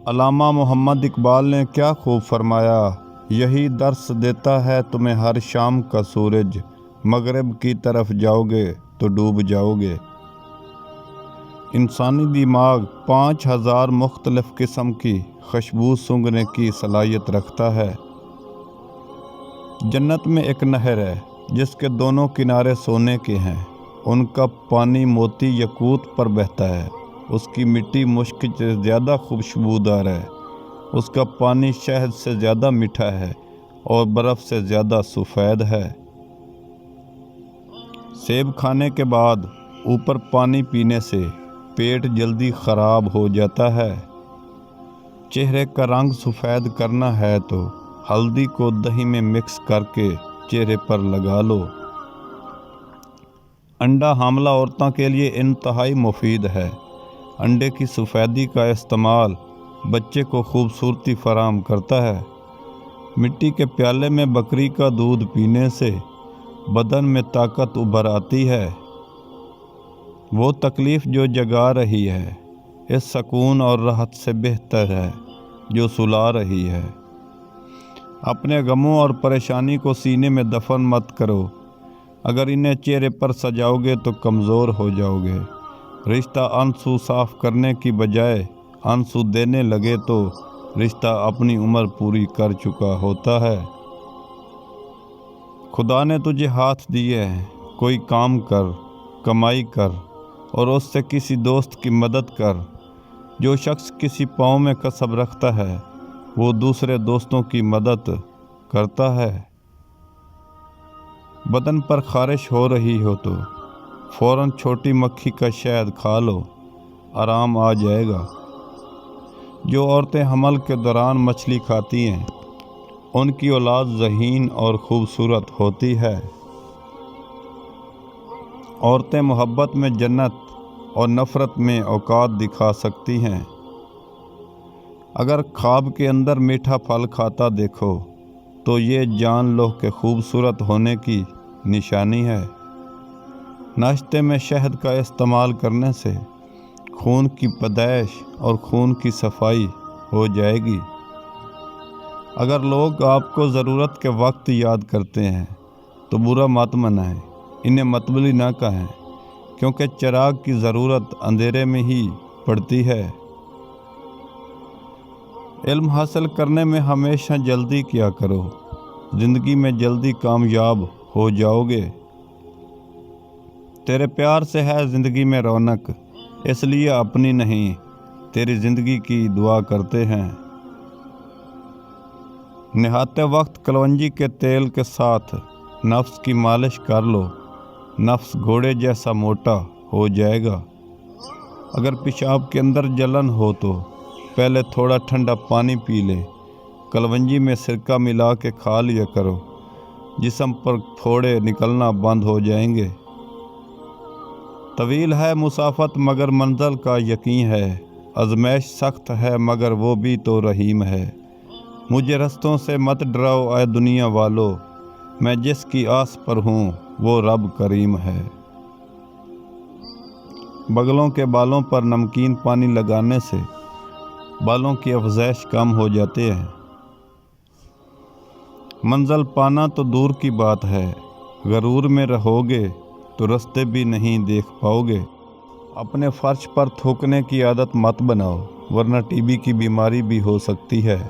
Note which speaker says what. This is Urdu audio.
Speaker 1: علامہ محمد اقبال نے کیا خوب فرمایا، یہی درس دیتا ہے تمہیں ہر شام کا سورج، مغرب کی طرف جاؤ گے تو ڈوب جاؤ گے۔ انسانی دماغ 5000 مختلف قسم کی خوشبو سونگھنے کی صلاحیت رکھتا ہے۔ جنت میں ایک نہر ہے جس کے دونوں کنارے سونے کے ہیں، ان کا پانی موتی یاقوت پر بہتا ہے، اس کی مٹی مشک سے زیادہ خوشبودار ہے، اس کا پانی شہد سے زیادہ میٹھا ہے اور برف سے زیادہ سفید ہے۔ سیب کھانے کے بعد اوپر پانی پینے سے پیٹ جلدی خراب ہو جاتا ہے۔ چہرے کا رنگ سفید کرنا ہے تو ہلدی کو دہی میں مکس کر کے چہرے پر لگا لو۔ انڈا حاملہ عورتوں کے لیے انتہائی مفید ہے۔ انڈے کی سفیدی کا استعمال بچے کو خوبصورتی فراہم کرتا ہے۔ مٹی کے پیالے میں بکری کا دودھ پینے سے بدن میں طاقت ابھر آتی ہے۔ وہ تکلیف جو جگا رہی ہے اس سکون اور راحت سے بہتر ہے جو سلا رہی ہے۔ اپنے غموں اور پریشانی کو سینے میں دفن مت کرو، اگر انہیں چہرے پر سجاؤ گے تو کمزور ہو جاؤ گے۔ رشتہ آنسو صاف کرنے کی بجائے آنسو دینے لگے تو رشتہ اپنی عمر پوری کر چکا ہوتا ہے۔ خدا نے تجھے ہاتھ دیے ہیں، کوئی کام کر، کمائی کر اور اس سے کسی دوست کی مدد کر۔ جو شخص کسی پاؤں میں کسب رکھتا ہے وہ دوسرے دوستوں کی مدد کرتا ہے۔ بدن پر خارش ہو رہی ہو تو فوراً چھوٹی مکھی کا شہد کھا لو، آرام آ جائے گا۔ جو عورتیں حمل کے دوران مچھلی کھاتی ہیں ان کی اولاد ذہین اور خوبصورت ہوتی ہے۔ عورتیں محبت میں جنت اور نفرت میں اوقات دکھا سکتی ہیں۔ اگر خواب کے اندر میٹھا پھل کھاتا دیکھو تو یہ جان لو کہ خوبصورت ہونے کی نشانی ہے۔ ناشتے میں شہد کا استعمال کرنے سے خون کی پیدائش اور خون کی صفائی ہو جائے گی۔ اگر لوگ آپ کو ضرورت کے وقت یاد کرتے ہیں تو برا مت منائیں، انہیں متبلی نہ کہیں، کیونکہ چراغ کی ضرورت اندھیرے میں ہی پڑتی ہے۔ علم حاصل کرنے میں ہمیشہ جلدی کیا کرو، زندگی میں جلدی کامیاب ہو جاؤ گے۔ تیرے پیار سے ہے زندگی میں رونق، اس لیے اپنی نہیں تیری زندگی کی دعا کرتے ہیں۔ نہاتے وقت کلونجی کے تیل کے ساتھ نفس کی مالش کر لو، نفس گھوڑے جیسا موٹا ہو جائے گا۔ اگر پیشاب کے اندر جلن ہو تو پہلے تھوڑا ٹھنڈا پانی پی لے، کلونجی میں سرکہ ملا کے کھا لیا کرو، جسم پر پھوڑے نکلنا بند ہو جائیں گے۔ طویل ہے مسافت مگر منزل کا یقین ہے، آزمائش سخت ہے مگر وہ بھی تو رحیم ہے۔ مجھے رستوں سے مت ڈراؤ اے دنیا والو، میں جس کی آس پر ہوں وہ رب کریم ہے۔ بغلوں کے بالوں پر نمکین پانی لگانے سے بالوں کی افزائش کم ہو جاتے ہیں۔ منزل پانا تو دور کی بات ہے، غرور میں رہو گے تو رستے بھی نہیں دیکھ پاؤ گے۔ اپنے فرش پر تھوکنے کی عادت مت بناؤ ورنہ ٹی بی کی بیماری بھی ہو سکتی ہے۔